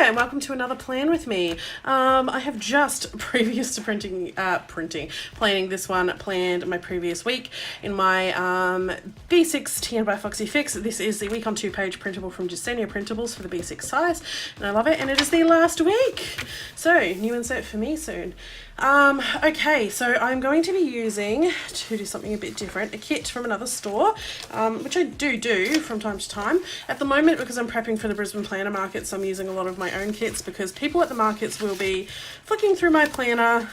there, and welcome to another plan with me. I have just, previous to planning this one, planned my previous week in my B6 Tan by Foxy Fix. This is the week on 2-page printable from Justenia Printables for the B6 size, and I love it, and it is the last week. So, new insert for me soon. Okay, so I'm going to be using, to do something a bit different, a kit from another store, which I do from time to time. At the moment, because I'm prepping for the Brisbane planner markets, I'm using a lot of my own kits because people at the markets will be flicking through my planner,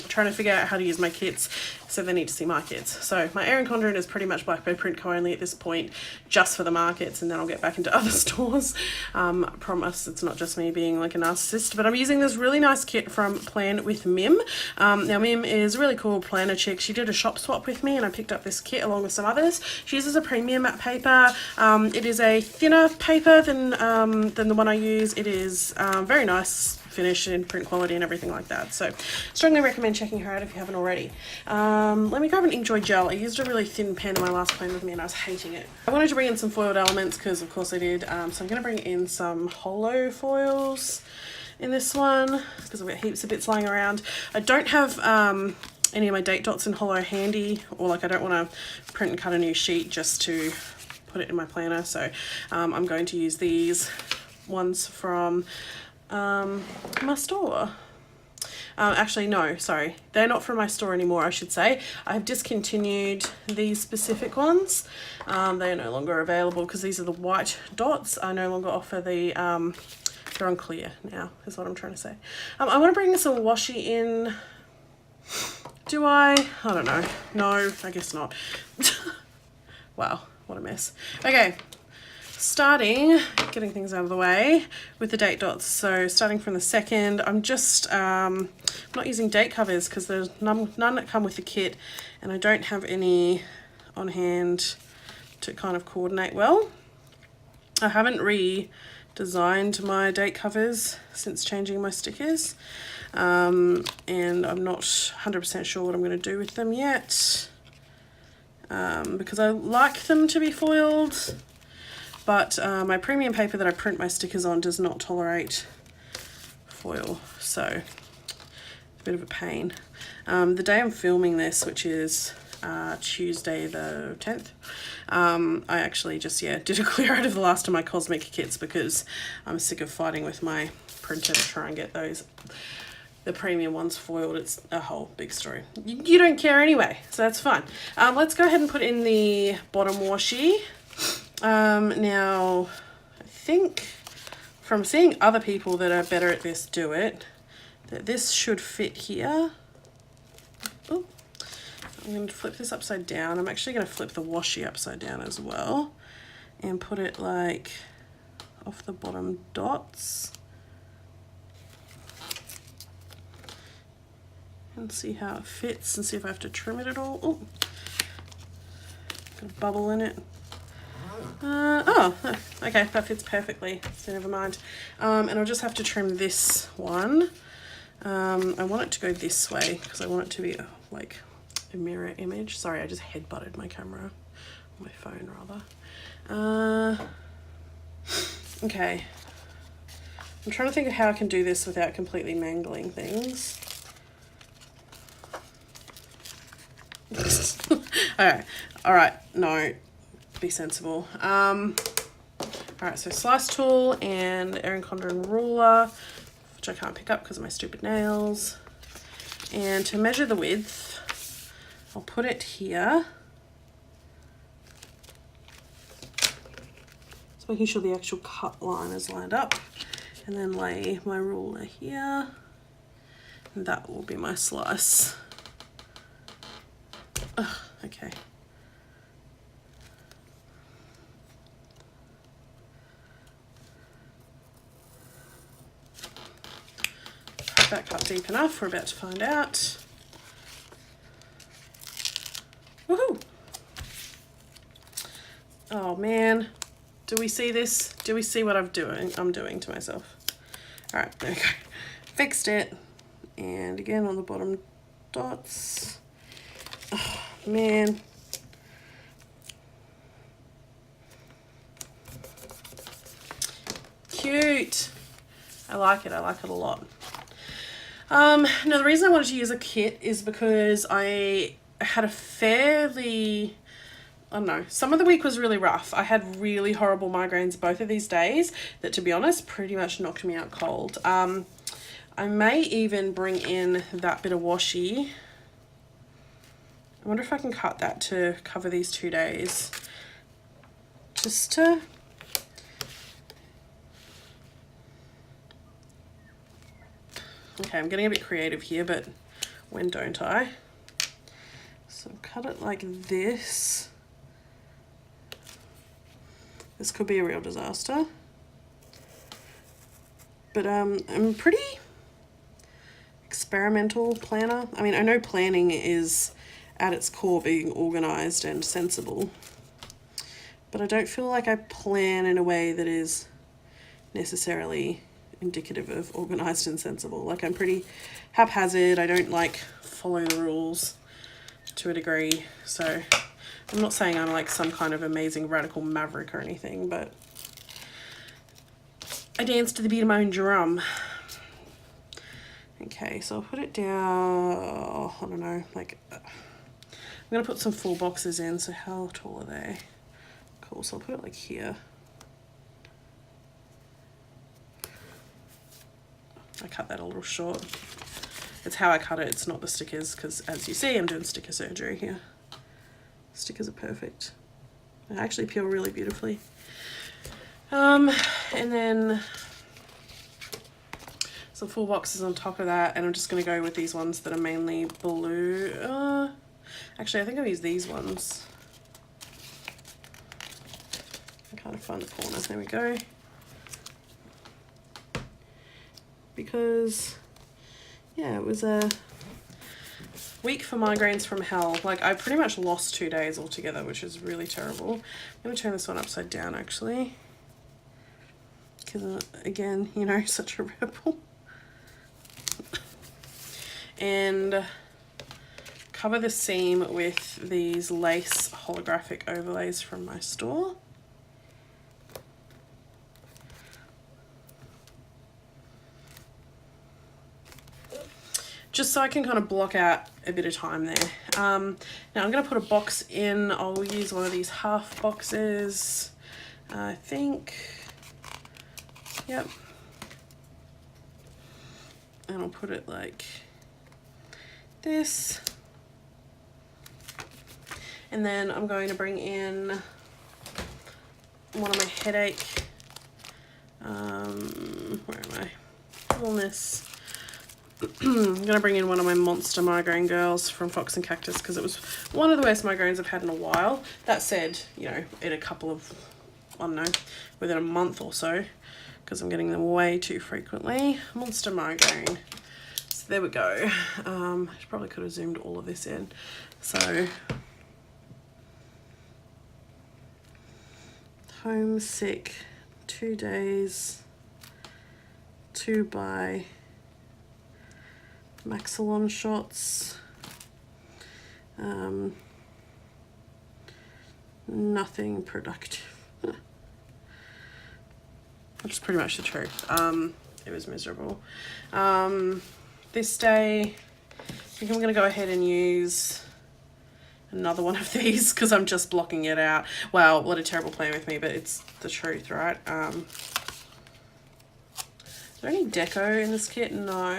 trying to figure out how to use my kits, so they need to see my kits. So my Erin Condren is pretty much Blackbird Print Co only at this point, just for the markets, and then I'll get back into other stores. I promise it's not just me being like a narcissist, but I'm using this really nice kit from Plan with Mim. Now Mim is a really cool planner chick. She did a shop swap with me and I picked up this kit along with some others. She uses a premium paper. It is a thinner paper than the one I use. It is very nice finish and print quality and everything like that, so strongly recommend checking her out if you haven't already. Let me grab an Inkjoy gel. I used a really thin pen in my last plan with me and I was hating it. I wanted to bring in some foiled elements because of course I did, so I'm going to bring in some holo foils in this one because I've got heaps of bits lying around. I don't have any of my date dots in holo handy, or like I don't want to print and cut a new sheet just to put it in my planner, so I'm going to use these ones from my store. Actually no, sorry, they're not from my store anymore, I should say. I have discontinued these specific ones. They are no longer available because these are the white dots. I no longer offer the they're on clear now is what I'm trying to say. I want to bring some washi in. Do I don't know. No, I guess not. Wow, what a mess. Okay, starting, getting things out of the way with the date dots. So starting from the second, I'm just not using date covers because there's none that come with the kit, and I don't have any on hand to kind of coordinate well. I haven't redesigned my date covers since changing my stickers, and I'm not 100% sure what I'm going to do with them yet, because I like them to be foiled. But my premium paper that I print my stickers on does not tolerate foil, so a bit of a pain. The day I'm filming this, which is Tuesday the 10th, I actually just, did a clear out of the last of my cosmic kits because I'm sick of fighting with my printer to try and get the premium ones foiled. It's a whole big story. You don't care anyway, so that's fine. Let's go ahead and put in the bottom washi. Now I think from seeing other people that are better at this do it, that this should fit here. Ooh. I'm going to flip this upside down. I'm actually going to flip the washi upside down as well and put it like off the bottom dots and see how it fits and see if I have to trim it at all. Ooh. Got a bubble in it. Okay, that fits perfectly, so never mind. And I'll just have to trim this one. I want it to go this way because I want it to be like a mirror image. Sorry, I just headbutted my camera, my phone rather. Okay, I'm trying to think of how I can do this without completely mangling things. all right, no. Be sensible. Alright, so slice tool and Erin Condren ruler, which I can't pick up because of my stupid nails. And to measure the width, I'll put it here. Just making sure the actual cut line is lined up. And then lay my ruler here. And that will be my slice. Ugh, okay. That cut deep enough, we're about to find out. Woohoo! Oh man, do we see this? Do we see what I'm doing to myself? All right, there we go. Fixed it. And again on the bottom dots. Oh man. Cute. I like it a lot. Now the reason I wanted to use a kit is because I had a fairly, I don't know, some of the week was really rough. I had really horrible migraines both of these days that, to be honest, pretty much knocked me out cold. I may even bring in that bit of washi. I wonder if I can cut that to cover these 2 days. Just to... Okay, I'm getting a bit creative here, but when don't I? So cut it like this. This could be a real disaster. But I'm pretty experimental planner. I mean, I know planning is at its core being organized and sensible, but I don't feel like I plan in a way that is necessarily indicative of organized and sensible. Like, I'm pretty haphazard. I don't like follow the rules to a degree. So I'm not saying I'm like some kind of amazing radical maverick or anything, but I dance to the beat of my own drum. Okay, so I'll put it down, I don't know, like, I'm gonna put some full boxes in. So how tall are they? Cool, so I'll put it like here. I cut that a little short. It's how I cut it, it's not the stickers, because as you see, I'm doing sticker surgery here. Stickers are perfect. They actually peel really beautifully. And then some full boxes on top of that, and I'm just going to go with these ones that are mainly blue. Actually, I think I'll use these ones. I can't find the corners. There we go. Because, yeah, it was a week for migraines from hell. Like, I pretty much lost 2 days altogether, which is really terrible. I'm going to turn this one upside down, actually. Because, again, you know, such a rebel. And cover the seam with these lace holographic overlays from my store. Just so I can kind of block out a bit of time there. Now I'm going to put a box in. I'll use one of these half boxes. I think, yep. And I'll put it like this. And then I'm going to bring in one of my headache, where am I? Illness. I'm going to bring in one of my monster migraine girls from Fox and Cactus, because it was one of the worst migraines I've had in a while. That said, you know, in a couple of, I don't know, within a month or so, because I'm getting them way too frequently. Monster migraine. So there we go. I probably could have zoomed all of this in. So, homesick, 2 days, 2 by Maxilon shots, nothing productive. Which is pretty much the truth. It was miserable. This day, I think I'm going to go ahead and use another one of these, because I'm just blocking it out. Wow, what a terrible plan with me, but it's the truth, right? Is there any deco in this kit? No.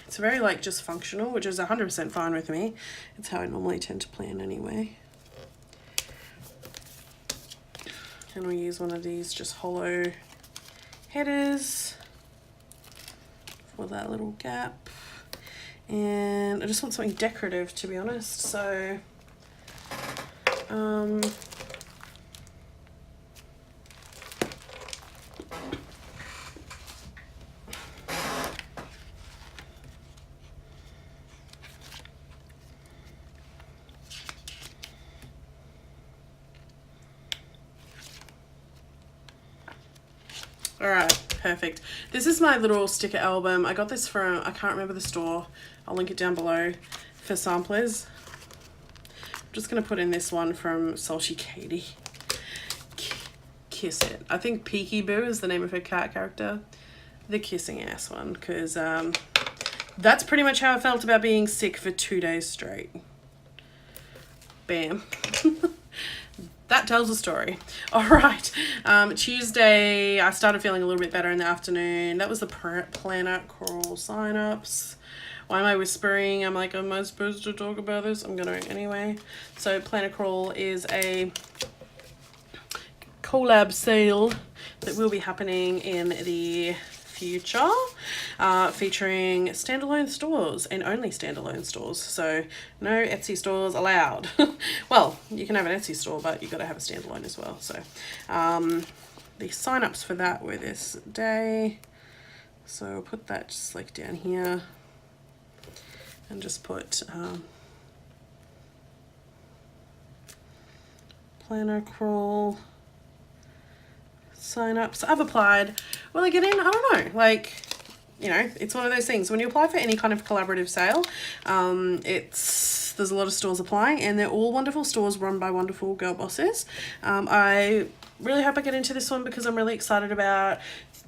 It's very, like, just functional, which is 100% fine with me. It's how I normally tend to plan anyway. And we'll use one of these just hollow headers for that little gap. And I just want something decorative, to be honest. So, alright, perfect. This is my little sticker album. I got this from, I can't remember the store. I'll link it down below for samplers. I'm just going to put in this one from Salty Katie. Kiss It. I think Peeky Boo is the name of her cat character. the kissing ass one, because that's pretty much how I felt about being sick for 2 days straight. Bam. That tells a story. All right. Tuesday, I started feeling a little bit better in the afternoon. That was the planner crawl sign-ups. Why am I whispering? I'm like, am I supposed to talk about this? I'm going to anyway. So Planner Crawl is a collab sale that will be happening in the future, featuring standalone stores and only standalone stores. So no Etsy stores allowed. Well, you can have an Etsy store, but you've got to have a standalone as well. So the sign-ups for that were this day. So I'll put that just like down here and just put Planner Crawl sign-ups. I've applied. Will I get in? I don't know. Like, you know, it's one of those things. When you apply for any kind of collaborative sale, there's a lot of stores applying, and they're all wonderful stores run by wonderful girl bosses. I really hope I get into this one because I'm really excited about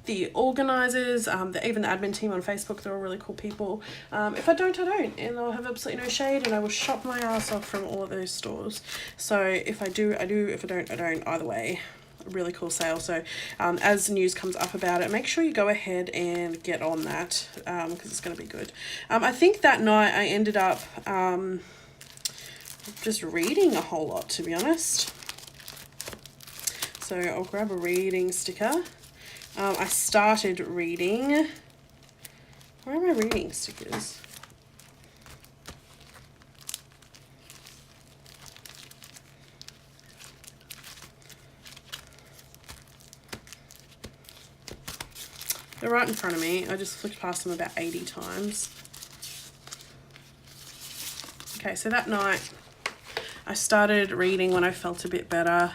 the organisers, even the admin team on Facebook. They're all really cool people. If I don't, I don't, and I'll have absolutely no shade, and I will shop my ass off from all of those stores. So if I do, I do. If I don't, I don't. Either way, a really cool sale. So as news comes up about it, make sure you go ahead and get on that, because it's going to be good. I think that night I ended up just reading a whole lot, to be honest. So I'll grab a reading sticker. I started reading. Where are my reading stickers? They're right in front of me. I just flicked past them about 80 times. Okay, so that night I started reading when I felt a bit better.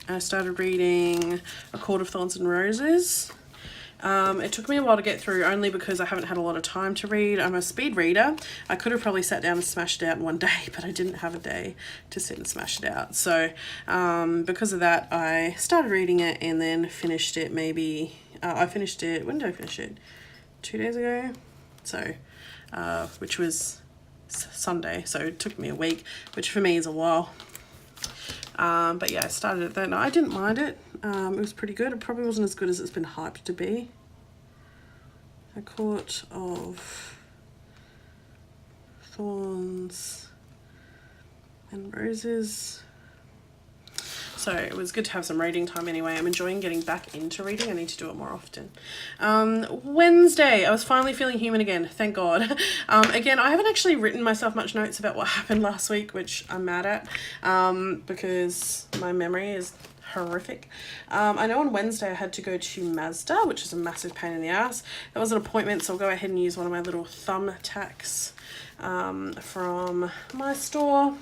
I started reading A Court of Thorns and Roses. It took me a while to get through, only because I haven't had a lot of time to read. I'm a speed reader. I could have probably sat down and smashed it out in one day, but I didn't have a day to sit and smash it out. So because of that, I started reading it and then finished it maybe... I finished it... When did I finish it? 2 days ago? So, which was Sunday. So it took me a week, which for me is a while. But yeah, I started it then. I didn't mind it. It was pretty good. It probably wasn't as good as it's been hyped to be. A Court of Thorns and Roses. So it was good to have some reading time anyway. I'm enjoying getting back into reading. I need to do it more often. Wednesday, I was finally feeling human again. Thank God. Again, I haven't actually written myself much notes about what happened last week, which I'm mad at, because my memory is horrific. I know on Wednesday I had to go to Mazda, which is a massive pain in the ass. That was an appointment, so I'll go ahead and use one of my little thumbtacks from my store.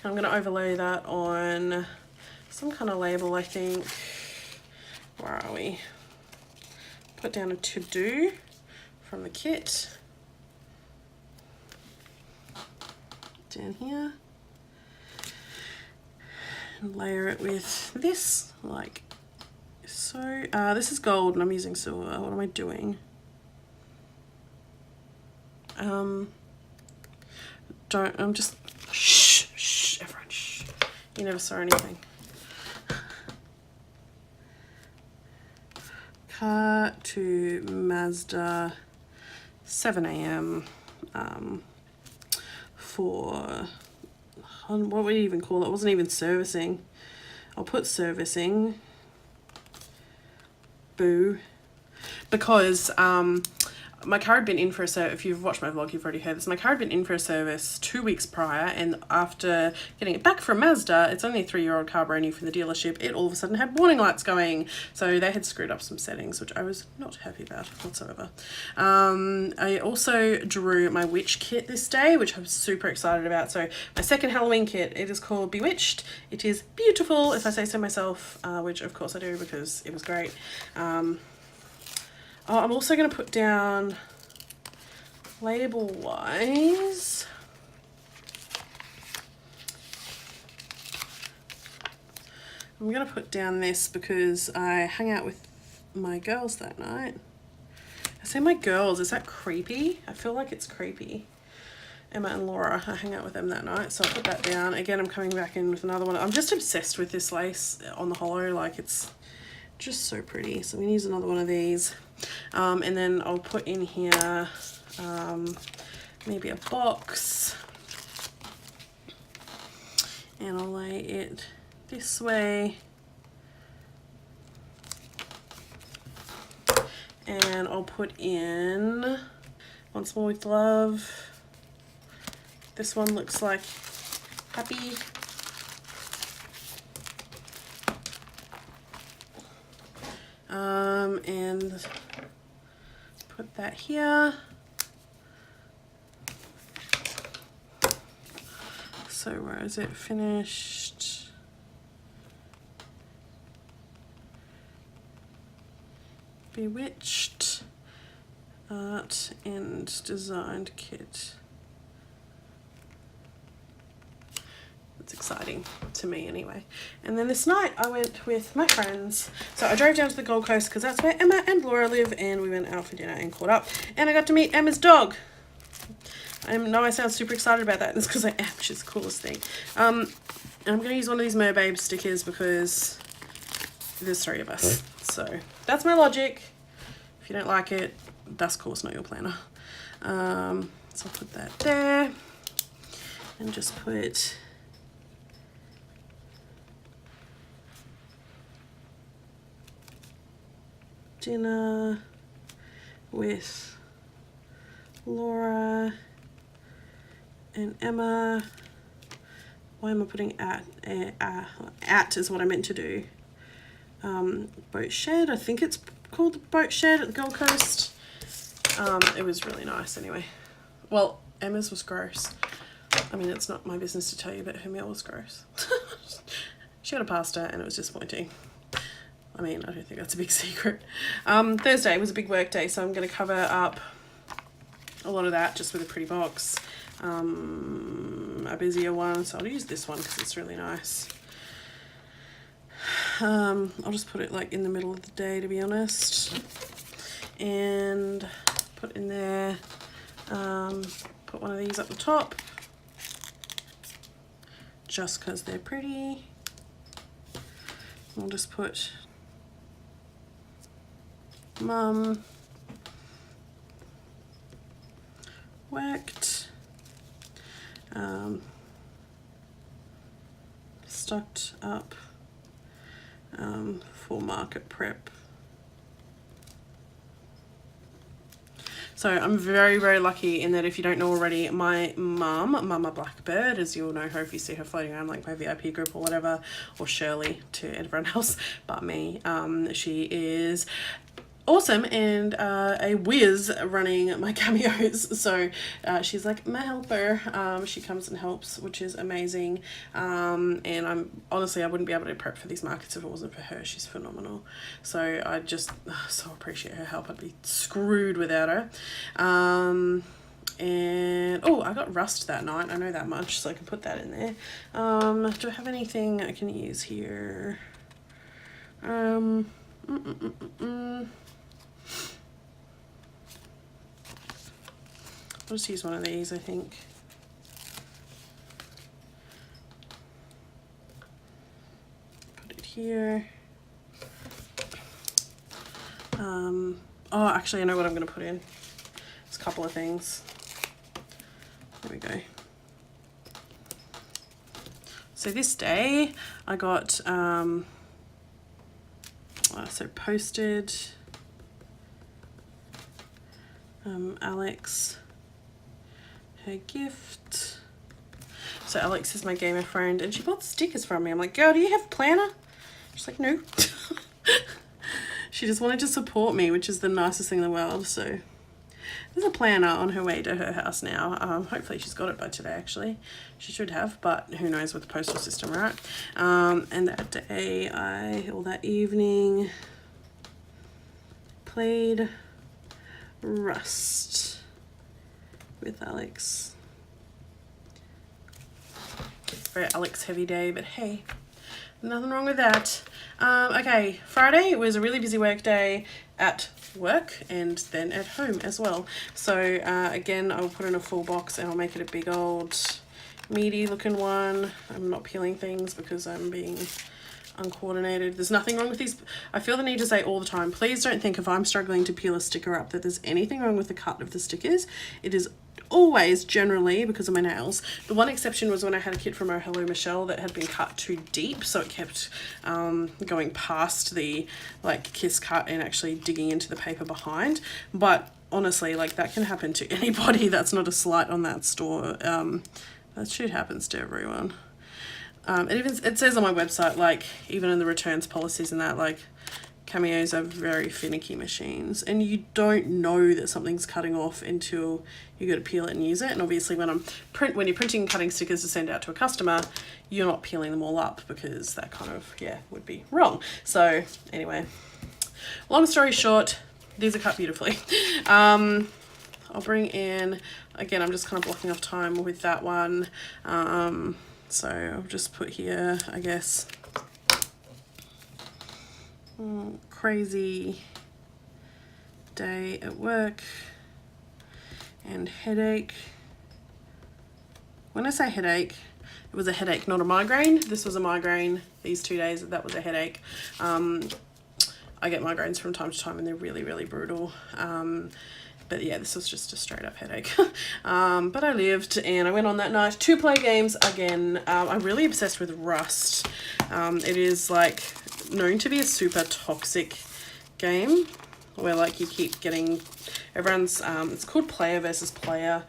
I'm going to overlay that on some kind of label, I think. Where are we? Put down a to-do from the kit. Down here. And layer it with this, like so. This is gold and I'm using silver. What am I doing? I'm just... Shh, everyone, shh. You never saw anything. Car to Mazda, 7 a.m. For, what would you even call it? It wasn't even servicing. I'll put servicing. Boo. Because, my car had been in for a service. If you've watched my vlog, you've already heard this. My car had been in for a service 2 weeks prior, and after getting it back from Mazda, it's only a 3-year-old car, brand new from the dealership, it all of a sudden had warning lights going. So they had screwed up some settings, which I was not happy about whatsoever. I also drew my witch kit this day, which I'm super excited about. So my second Halloween kit, it is called Bewitched. It is beautiful, if I say so myself, which of course I do because it was great. I'm also going to put down label-wise. I'm going to put down this because I hung out with my girls that night. I say my girls, is that creepy? I feel like it's creepy. Emma and Laura, I hang out with them that night, so I'll put that down. Again, I'm coming back in with another one. I'm just obsessed with this lace on the hollow, like it's just so pretty. So I'm gonna use another one of these. And then I'll put in here maybe a box. And I'll lay it this way. And I'll put in Once More With Love. This one looks like Happy. And put that here. So where is it finished? Bewitched Art and Designed Kit. It's exciting to me anyway. And then this night I went with my friends. So I drove down to the Gold Coast because that's where Emma and Laura live, and we went out for dinner and caught up. And I got to meet Emma's dog. I know I sound super excited about that. It's because I am. She's the coolest thing. And I'm going to use one of these Merbabe stickers because there's 3 of us. So that's my logic. If you don't like it, that's cool. It's not your planner. So I'll put that there. And just put dinner with Laura and Emma. Why am I putting at? At is what I meant to do. Boat shed. I think it's called the boat shed at the Gold Coast. It was really nice anyway. Well, Emma's was gross. I mean, it's not my business to tell you, but her meal was gross. She got a pasta and it was disappointing. I mean, I don't think that's a big secret. Thursday was a big work day, so I'm going to cover up a lot of that just with a pretty box. A busier one, so I'll use this one because it's really nice. I'll just put it like in the middle of the day, to be honest, and put in there, put one of these up the top just because they're pretty. I'll just put Mum worked, stocked up for market prep. So I'm very, very lucky in that, if you don't know already, my mum, Mama Blackbird, as you'll know her if you see her floating around like my VIP group or whatever, or Shirley to everyone else but me, she is awesome and a whiz running my cameos. So she's like my helper. She comes and helps, which is amazing. And I'm honestly, I wouldn't be able to prep for these markets if it wasn't for her. She's phenomenal. So I just so appreciate her help. I'd be screwed without her. And oh, I got rust that night, I know that much, so I can put that in there. Do I have anything I can use here? I'll just use one of these, I think. Put it here. Oh, actually, I know what I'm going to put in. It's a couple of things. There we go. So this day, I got, so posted Alex her gift. So Alex is my gamer friend, and she bought stickers from me. I'm like, girl, do you have a planner? She's like, no. She just wanted to support me, which is the nicest thing in the world. So there's a planner on her way to her house now. Hopefully she's got it by today, actually. She should have, but who knows with the postal system, right? And that day, or that evening, played Rust with Alex. Very Alex heavy day, but hey, Nothing wrong with that. Okay, Friday was a really busy work day at work and then at home as well. So again, I'll put in a full box and I'll make it a big old meaty looking one. I'm not peeling things because I'm being uncoordinated. There's nothing wrong with these. I feel the need to say all the time, please don't think if I'm struggling to peel a sticker up that there's anything wrong with the cut of the stickers. It is always generally because of my nails. The one exception was when I had a kit from Oh Hello Michelle that had been cut too deep, so it kept going past the like kiss cut and actually digging into the paper behind. But honestly, like, that can happen to anybody. That's not a slight on that store. That shit happens to everyone. It says on my website, like, even in the returns policies and that, like, Cameos are very finicky machines, and you don't know that something's cutting off until you go to peel it and use it. And obviously when you're printing and cutting stickers to send out to a customer, you're not peeling them all up because that kind of, would be wrong. So anyway, long story short, these are cut beautifully. I'll bring in, again, I'm just kind of blocking off time with that one. So I'll just put here, I guess, crazy day at work and headache. When I say headache, it was a headache, not a migraine. This was a migraine. These 2 days, that was a headache. I get migraines from time to time and they're really, really brutal. But yeah, this was just a straight up headache. But I lived and I went on that night to play games again. I'm really obsessed with Rust. It is like known to be a super toxic game where like you keep getting everyone's, it's called player versus player.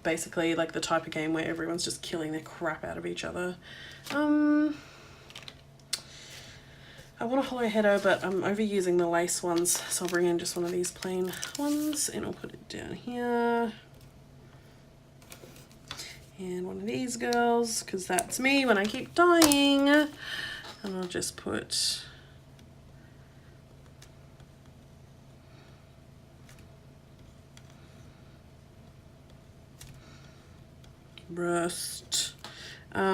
Basically like the type of game where everyone's just killing the crap out of each other. I want a hollow header, but I'm overusing the lace ones, so I'll bring in just one of these plain ones and I'll put it down here. And one of these girls, because that's me when I keep dying. And I'll just put Rust. I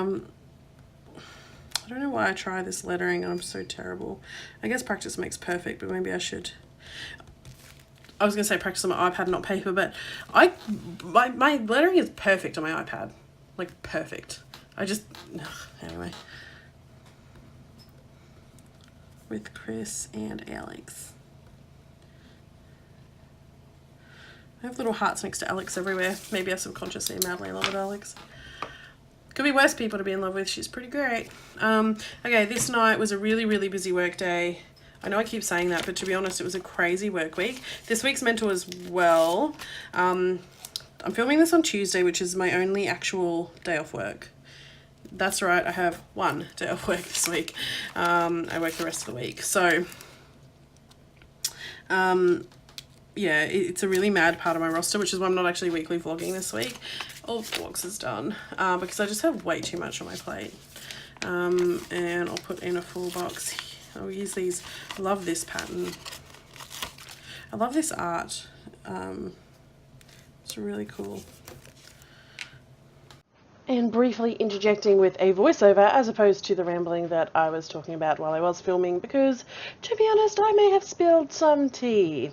don't know why I try this lettering and I'm so terrible. I guess practice makes perfect, but maybe I should. I was going to say practice on my iPad, not paper, but my lettering is perfect on my iPad. Like, perfect. Anyway. With Chris and Alex. I have little hearts next to Alex everywhere. Maybe I subconsciously am madly in love with Alex. Could be worse people to be in love with. She's pretty great. Okay, this night was a really, really busy work day. I know I keep saying that, but to be honest, it was a crazy work week. This week's mental as well. I'm filming this on Tuesday, which is my only actual day off work. That's right, I have one day off work this week. I work the rest of the week. So, yeah, it's a really mad part of my roster, which is why I'm not actually weekly vlogging this week. All the vlogs is done because I just have way too much on my plate. And I'll put in a full box. I'll use these. I love this pattern. I love this art. It's really cool. And briefly interjecting with a voiceover as opposed to the rambling that I was talking about while I was filming, because to be honest, I may have spilled some tea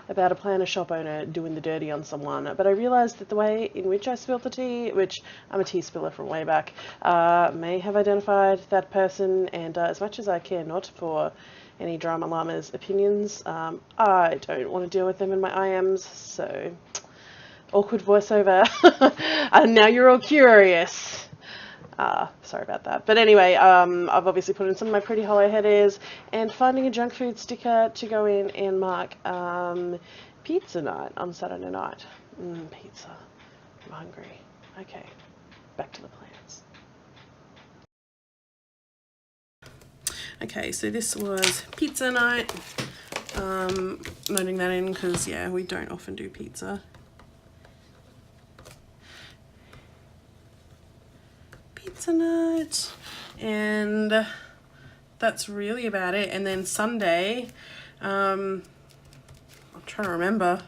about a planner shop owner doing the dirty on someone, but I realised that the way in which I spilled the tea, which I'm a tea spiller from way back, may have identified that person, and as much as I care not for any drama llamas opinions, I don't want to deal with them in my IMs, so awkward voiceover. And now you're all curious. Sorry about that. But anyway, I've obviously put in some of my pretty hollow headers and finding a junk food sticker to go in and mark pizza night on Saturday night. Pizza. I'm hungry. Okay, back to the plans. Okay, so this was pizza night. Noting that in because, yeah, we don't often do pizza. Pizza night, and that's really about it. And then Sunday, I'm trying to remember.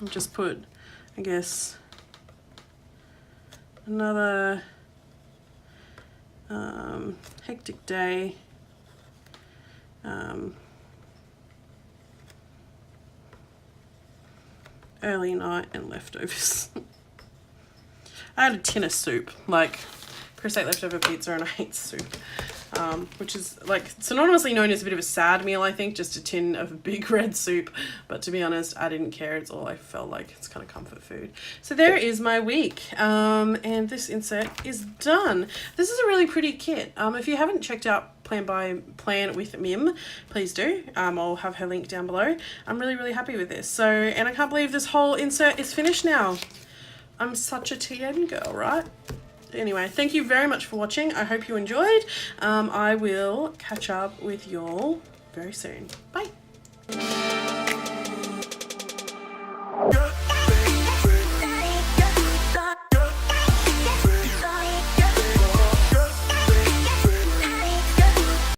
I'll just put, I guess, another Hectic day. Early night and leftovers. I had a tin of soup. Like, Chris ate leftover pizza and I ate soup. Which is like synonymously known as a bit of a sad meal, I think, just a tin of big red soup. But to be honest, I didn't care. It's all I felt like. It's kind of comfort food. So there is my week. And this insert is done. This is a really pretty kit. If you haven't checked out Plan with Mim, please do. I'll have her link down below. I'm really, really happy with this. So, and I can't believe this whole insert is finished now. I'm such a TN girl, right? Anyway, thank you very much for watching. I hope you enjoyed. I will catch up with y'all very soon. Bye.